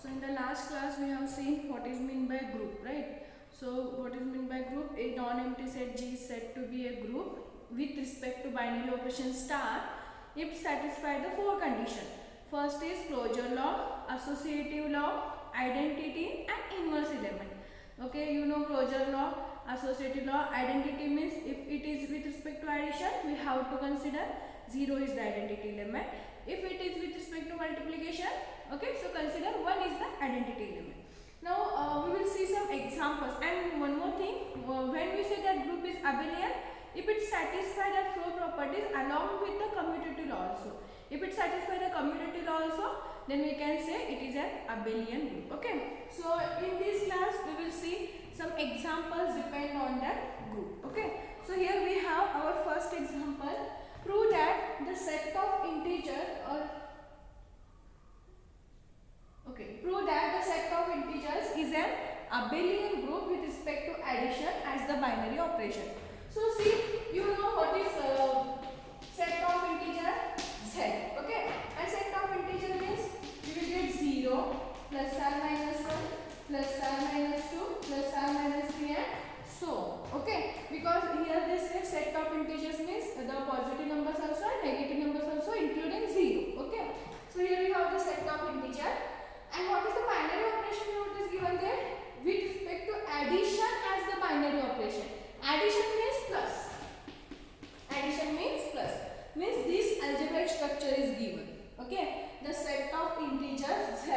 So in the last class we have seen what is meant by group, right? So what is meant by group? A non-empty set G is said to be a group with respect to binary operation star if satisfy the four conditions. First is closure law, associative law, identity and inverse element. Okay, you know closure law, associative law. Identity means if it is with respect to addition, we have to consider 0 is the identity element. If it is with respect to multiplication, okay, so consider 1 is the identity element. Now we will see some examples, and one more thing, when we say that group is abelian, if it satisfies the four properties along with the commutative law also. If it satisfies the commutative law also, then we can say it is an abelian group. Okay, so in this class we will see some examples depend on that group. Okay, so here we have our first example. Prove that the set of integer prove that the set of integers is an abelian group with respect to addition as the binary operation. So see, you know what is set of integer? Z. Okay, and set of integer means you will get 0 plus or minus 1 plus or minus 2 plus or minus 3 and so on. Okay, because here they say set of integers means the positive numbers also and negative numbers also including 0. Okay, so here we have the set of integer. And what is the binary operation here? What is given there? With respect to addition as the binary operation. Addition means plus. Addition means plus. Means this algebraic structure is given. Okay. The set of integers z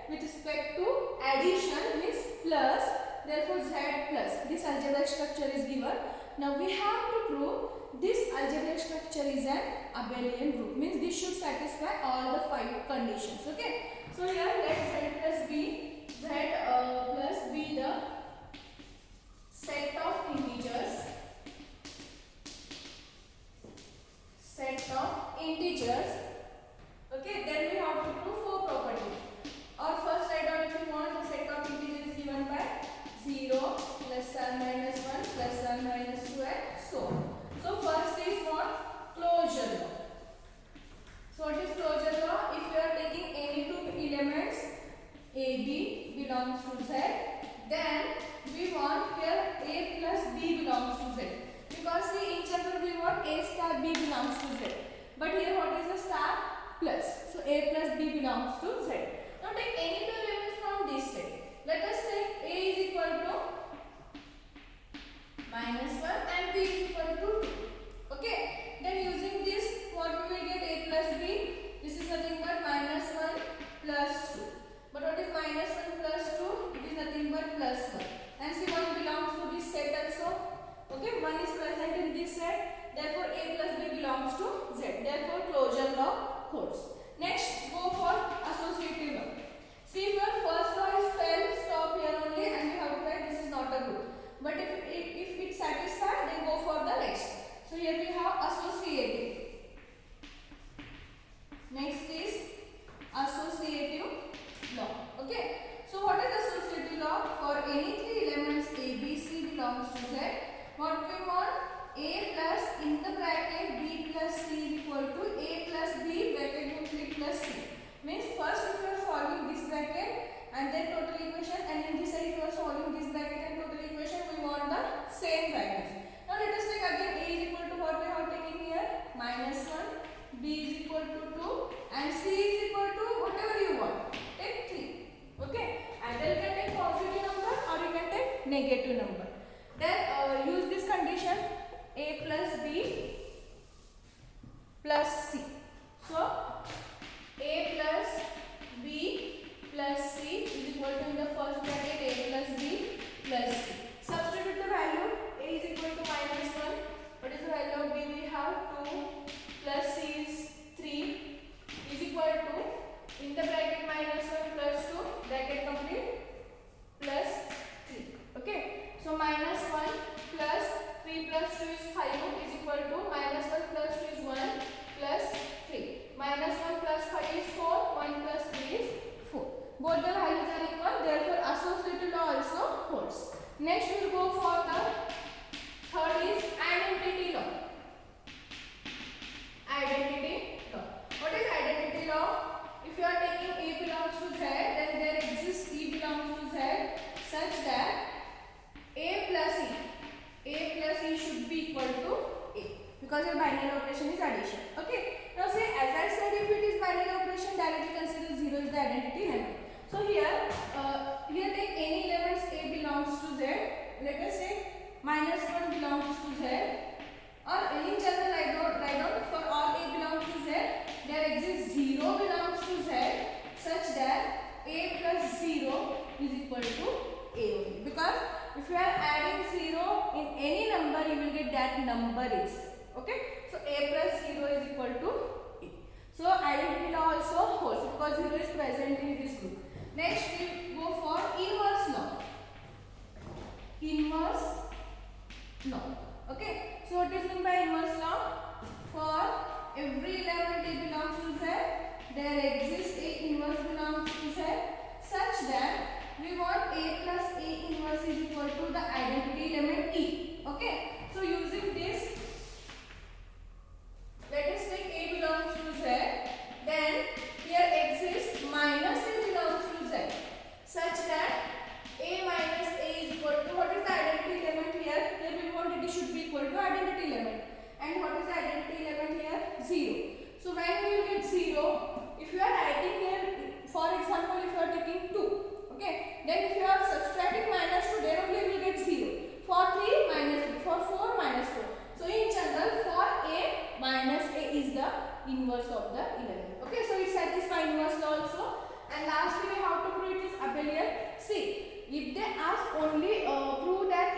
with respect to addition means plus. Therefore z plus. This algebraic structure is given. Now we have to prove this algebraic structure is an abelian group. Means this should satisfy all the 5 conditions. Okay. So here let z plus b, z plus b the set of integers. Set of integers. Okay, then we have to prove 4 properties. Or first write down if you want the set of integers is given by 0 plus or minus 1 plus or minus 2 and so on. So first is what? Closure law. So what is closure law? If you are taking any two elements AB belongs to Z, then we want here A plus B belongs to Z. Because see, in general we want A star B belongs to Z. But here what is the star? Plus. So A plus B belongs to Z. Now take any two elements from this set. Let us take A is equal to minus 1 and B is equal to 2. Okay. Then using this, what we will get? A plus B. This is nothing but minus 1 plus 2. But what is minus 1 plus 2? It is nothing but plus 1. And see, 1 belongs to this set also. Okay, 1 is present in this set. Therefore, A plus B belongs to Z. Therefore, closure law holds. Next, go for associative law. See, if your first law is failed, stop here only and you have to write this is not a group. But if it satisfies, then go for the next. So here we have associative. Next is associative law. Okay. So what is associative law? For any 3 elements A, B, C belongs to Z, what we want? A plus in the bracket B plus C is equal to A plus B bracket complete plus C. Means first if you are solving this bracket and then total equation, and in this side if you are solving this bracket and total equation, we want the same values. Now let us take again A is equal to what we have taken here, minus 1, B is equal to 2 and C is equal to whatever you want. Take 3. Okay. Either you can take positive number or you can take negative number. Then use this condition A plus B plus C. So A plus B plus C is equal to, in the first bracket, A plus B plus C. Substitute the value. A is equal to minus 1. What is the value of B? We have 2 plus C is 3 is equal to, in the bracket, minus 1 plus 2 bracket complete plus 3. Okay. So minus 1 plus 3 plus 2 is 5 is equal to minus 1 plus 2 is 1 plus 3. Minus 1 plus 5 is 4. 1 plus 3 is 4. Both the values are equal. Therefore, associative law also holds. Next, we will go for the third is identity law. Identity law. What is identity law? If you are taking A belongs to Z, then there identity element. So here take any elements A belongs to Z. Let us take -1 belongs to Z, or in general write down for all A belongs to Z, there exists 0 belongs to Z, such that A plus 0 is equal to A only. Because if you are adding 0 in any number, you will get that number itself. Okay, so A plus 0 is equal to A. So identity law also holds because 0 is present in this group. Next we go for inverse law. Inverse law. Okay, so what is meant by inverse law? For every element A belongs to Z, there exists A inverse belongs to Z, such that we want A plus A inverse is equal to the identity element E. Okay, so using this, let us take A belongs to Z, then here exists minus A belongs to Z, such that A minus A is equal to, what is the identity element here? Here we want it should be equal to identity element. And what is the identity element here? 0. So when we will get 0, if you are writing here, for example, if you are taking 2, okay, then if you are subtracting -2, then only you will get 0. For 3, -3. For 4, -4. So in general, for A, minus A is the inverse of the element. Okay, so it satisfies inverse law also. And lastly, we have to prove it is abelian. See, if they ask only prove that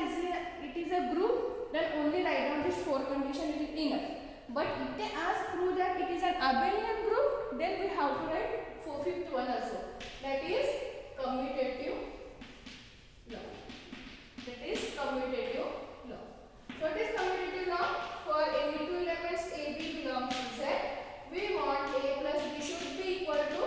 it is a group, then only write down this 4 condition, it is enough. But if they ask prove that it is an abelian group, then we have to write 5th one also. That is commutative law. That is commutative law. What is commutative law? For any two elements A, B belongs to Z, we want A plus B should be equal to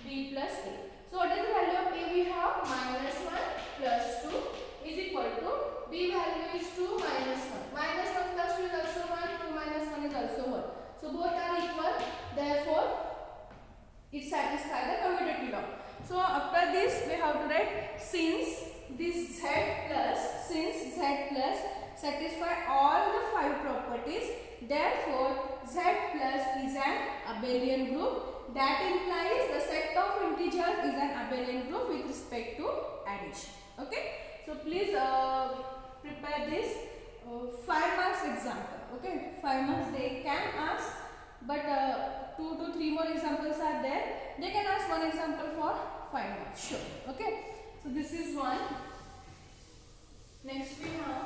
B plus A. So what is the value of A? We have -1 plus 2 is equal to B value is 2 minus 1. -1 plus 2 is also 1, 2 minus 1 is also 1. So both are equal, therefore it satisfies the commutative law. So after this we have to write since Z plus satisfy all the 5 properties, therefore Z plus is an abelian group. That implies the set of integers is an abelian group with respect to addition. Okay, so please prepare this 5 marks example. Okay, 5 marks they can ask, but 2 to 3 more examples are there. They can ask one example for 5 marks. Sure. Okay, so this is one. Next we have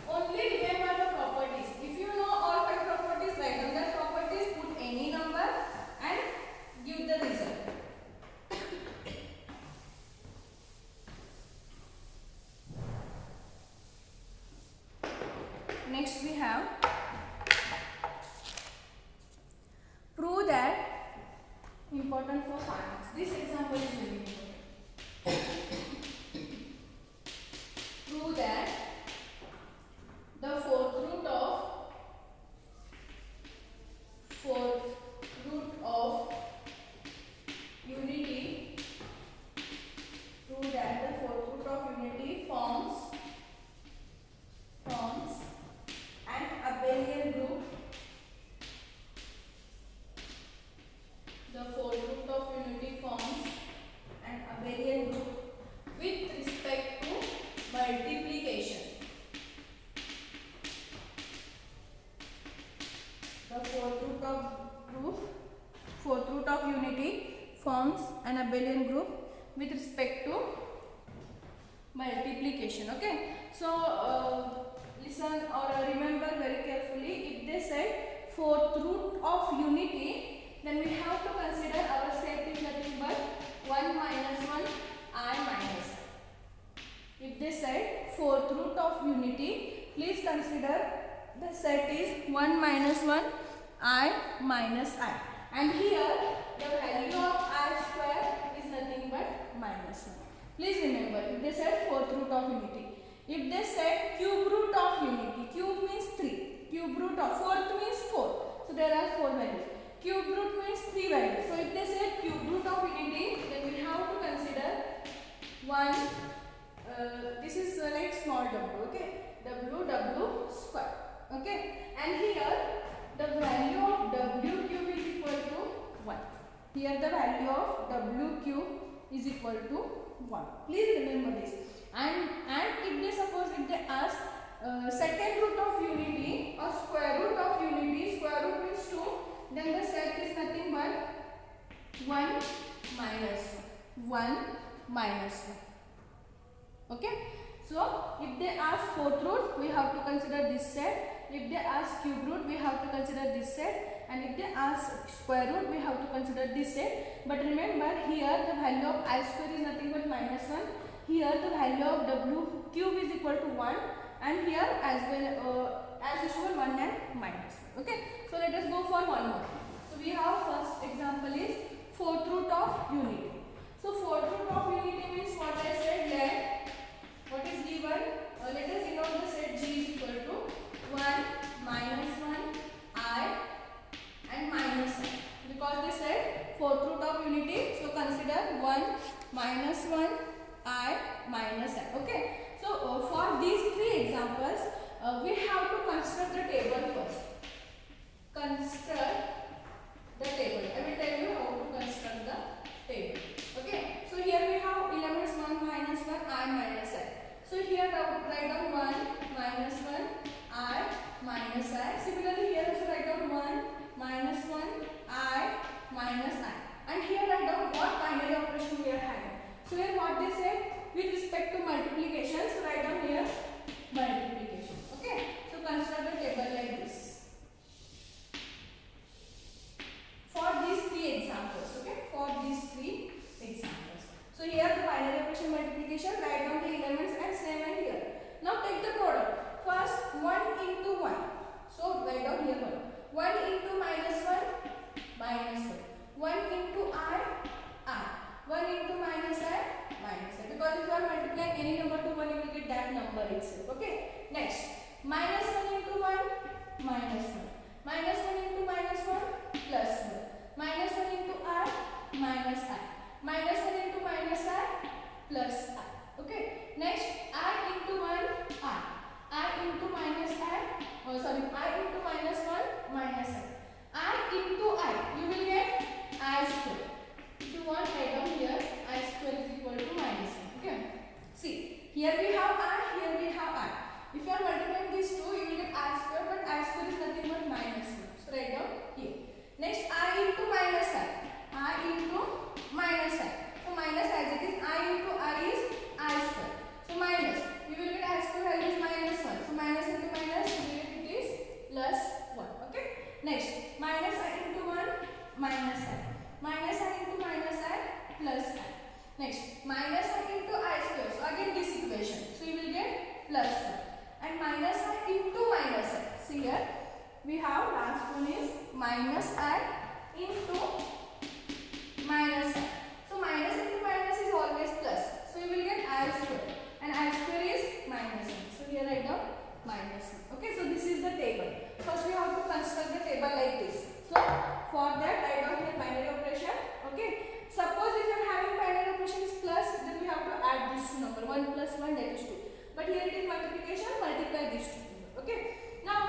only remember the properties. If you know all 5 properties, write down the properties, put any number and give the result. Next we have prove that, important for finance. This example is very important. Prove that the fourth root of unity, prove that the fourth root of unity forms an abelian group. The fourth root of unity forms an abelian group with respect to multiplication. The fourth root of unity forms an abelian group with respect to multiplication. Okay, so listen or remember very carefully. If they said fourth root of unity, then we have to consider our set is nothing but 1 minus 1 I minus I. If they said fourth root of unity, please consider the set is 1 minus 1 I minus I. And here the value of I square is nothing but minus 1. Please remember, if they said fourth root of unity. If they said cube root of unity, cube means 3. Cube root of fourth means 4. So there are 4 values. Cube root means 3 values. So if they say cube root of unity, then we have to consider 1. This is like small w. Okay, w square. Okay, and here the value of w cube is equal to 1. Here the value of w cube is equal to 1. Please remember this. And if they suppose if they ask second root of unity or square root of unity, square root means 2, then the set is nothing but 1 minus 1 minus 1. Okay. So if they ask fourth root, we have to consider this set. If they ask cube root, we have to consider this set. And if they ask square root, we have to consider this set. But remember, here the value of I square is nothing but minus 1. Here the value of w cube is equal to 1. And here as well as usual 1 and minus 1. Okay. So let us go for one more. So we have first example is fourth root of unity. So fourth root of unity means what I said, let what is given, let us denote the set G is equal to 1 minus 1 I and minus I, because they said fourth root of unity, so consider 1 minus 1 I minus I. Okay. So for these three examples we have to construct the table first. Construct the table. I will tell you how to construct the table. Okay. So here we have elements 1 minus 1 I minus I. So here write down 1 minus 1 I minus I. Similarly here also write down 1 minus 1 I minus I. And here write down what binary operation we are having. So here what they said with respect to multiplication. So write down here multiplication. Okay. So construct the table like this. For these three examples. Okay. For these three examples. So here the binary operation multiplication, write down the elements and same and here. Now take the product. First 1 into 1. So write down here 1. 1 into minus 1, minus 1. 1 into I. 1 into minus I, minus I. Because if you are multiplying any number to 1, you will get that number itself. Okay. Next, minus 1 into 1, minus 1. Minus 1 into minus 1, plus 1. Minus 1 into I, minus I. Minus 1 into minus I, plus I. Okay. Next, I into 1, I into minus I, I into minus 1, minus I into I, you will get I square. If you want, write down here, I square is equal to minus 1. Okay. See, here we have I, here we have I. If you are multiplying these two, you will get I square, but I square is nothing but minus 1. So write down here. Next, I into minus I into minus I. So minus as it is, I into I is I square. So minus, you will get I square value is minus 1. So minus into minus, you will get it is plus 1. Okay. Next, minus I into 1, minus I. Minus I into minus I, plus I. Next, minus I into I square. So again this equation. So you will get plus 1. And minus I into minus I. See here, we have last one is minus I into minus I. So minus into minus is always plus. So you will get I square. And I square is minus 1. So here I got minus 1. Okay, so this is the table. First we have to construct the table like this. So for that I got here binary operation. Okay. Suppose if you are having binary operation is plus, then we have to add these two number 1 plus 1, that is 2. But here it is multiplication, multiply these two number. Okay. Now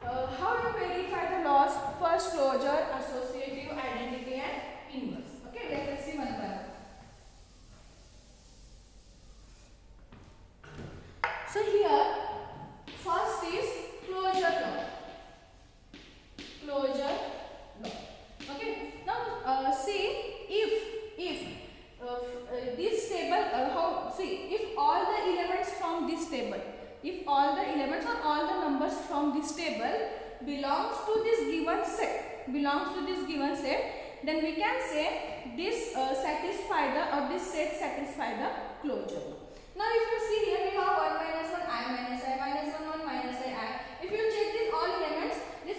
how do you verify the laws? First closure, associative, identity and inverse. Okay, let us see one by one. So here first is closure law. Closure law. Okay. Now see if this table if all the elements from this table, if all the elements or all the numbers from this table belongs to this given set, then we can say this satisfy the or this set satisfy the closure law. Now if you see here we have 1 minus 1 I minus I minus 1 1 minus I. If you check these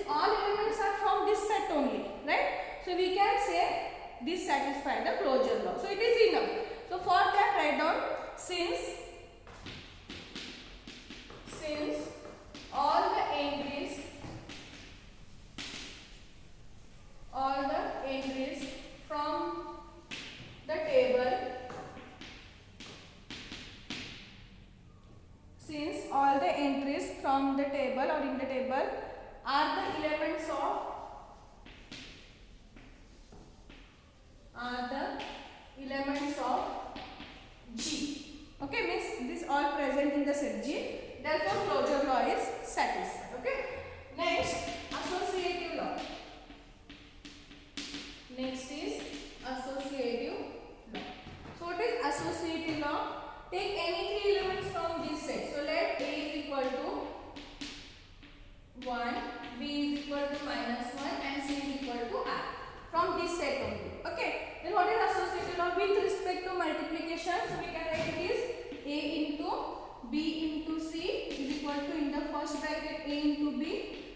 all elements are from this set only, right? So we can say this satisfy the closure law. So it is enough. So for that write down since all the entries from the table, since all the entries from the table or in the table are the elements of Therefore, closure law is satisfied. Okay. Next, associative law. Next is associative law. So what is associative law? Take any three elements from this set. So let A is equal to 1, B is equal to -1 and C is equal to I from this set only. Okay. Then what is associative law with respect to multiplication? So we can write it is A into B into C is equal to, in the first bracket, A into B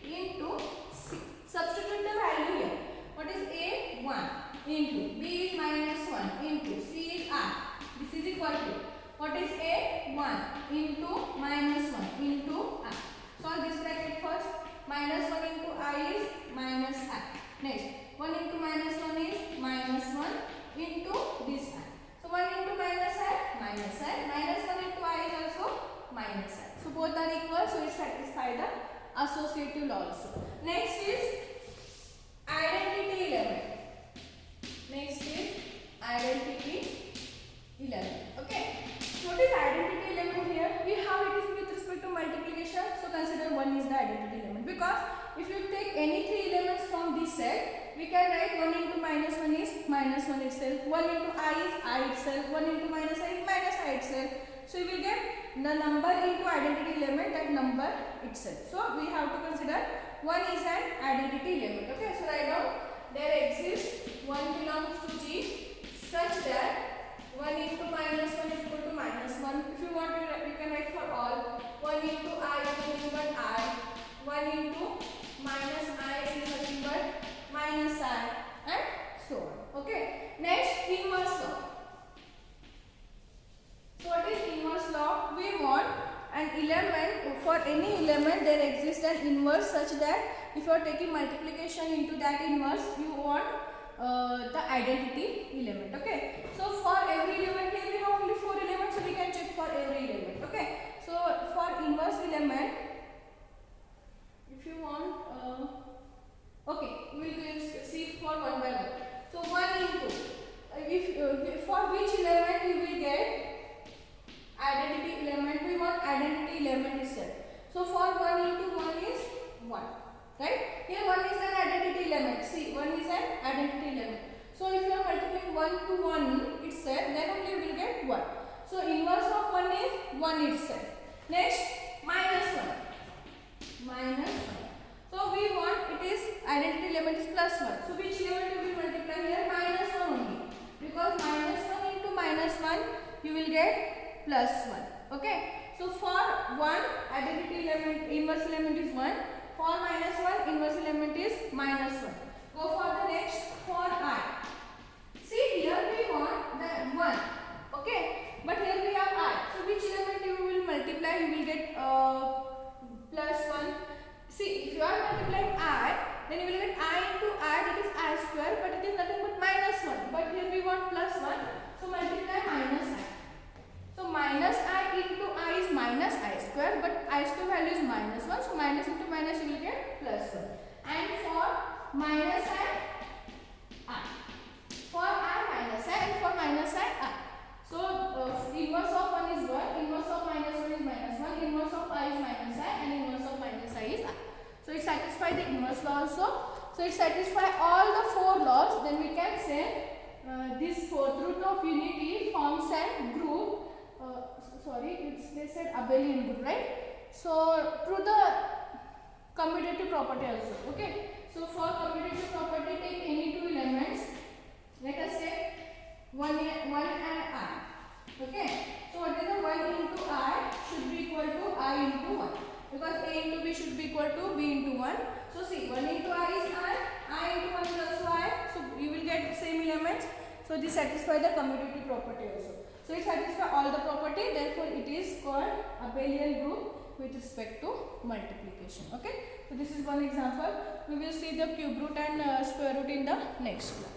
into C. Substitute the value here. What is A? 1 into B is -1 into C is I. This is equal to, what is A? 1 into -1 into I. Solve this bracket first. -1 into I is -I. Next, 1 into -1 is -1 into this I. So 1 into -I, -1 into I is also -I. So both are equal, so it satisfies the associative law also. Next is identity element. Next is identity element. Okay. So what is identity element here? We have it is with respect to multiplication. So consider 1 is the identity element, because if you take any three elements from this set, we can write 1 into -1 is -1 itself, 1 into I is I itself, 1 into -I is -I itself. So you will get the number into identity element, that number itself. So we have to consider 1 is an identity element. Okay, so write down there exists 1 belongs to G such that 1 into -1 is equal to -1. If you want, you can write for all. 1 into I is nothing but I. 1 into -I is nothing but -I, and so on. Okay. Next, inverse law. So what is inverse law? We want an element, for any element there exists an inverse such that if you are taking multiplication into that inverse, you want the identity element. Okay. So for every element here we have only 4 elements, so we can check for every element. Okay. So for inverse element, if you want, okay, we will see for one by one. So 1 into, if for which element you will get identity element, we want identity element itself. So for 1 into 1 is 1, right? Here 1 is an identity element. See, 1 is an identity element. So if you are multiplying 1 to 1 itself, then only you will get 1. So inverse of 1 is 1 itself. Next, -1. So we want, it is identity element is +1. So which element you will multiply here? -1 only. Because -1 into -1 you will get +1. Okay. So for 1 identity element, inverse element is 1. For -1 inverse element is -1. Go for the next, for I. See, here we want the 1. Okay. But here we have I. So which element you will multiply? You will get +1. See, if you are multiplying I, then you will get I into I, that is I square, but it is nothing but -1. But here we want +1, so multiply -I. So -I into I is -I square, but I square value is -1, so minus into minus you will get +1. And for -I, I. For I, -I, and for -I, I. So inverse of 1 is 1, inverse of -1 is -1, inverse of I is -I, and inverse of -I is I. So it satisfies the inverse law also. So it satisfies all the 4 laws. Then we can say this fourth root of unity forms a group. They said abelian group, right? So through the commutative property also. Okay. So for commutative property, take any 2 elements. Let us say 1 and I. Okay. So what is the 1 into I should be equal to I into 1. Because A into B should be equal to B into 1. So see, 1 into I is I into 1 is also I. So you will get the same elements. So this satisfies the commutative property also. So it satisfies all the property, therefore it is called abelian group with respect to multiplication. Okay. So this is one example. We will see the cube root and square root in the next class.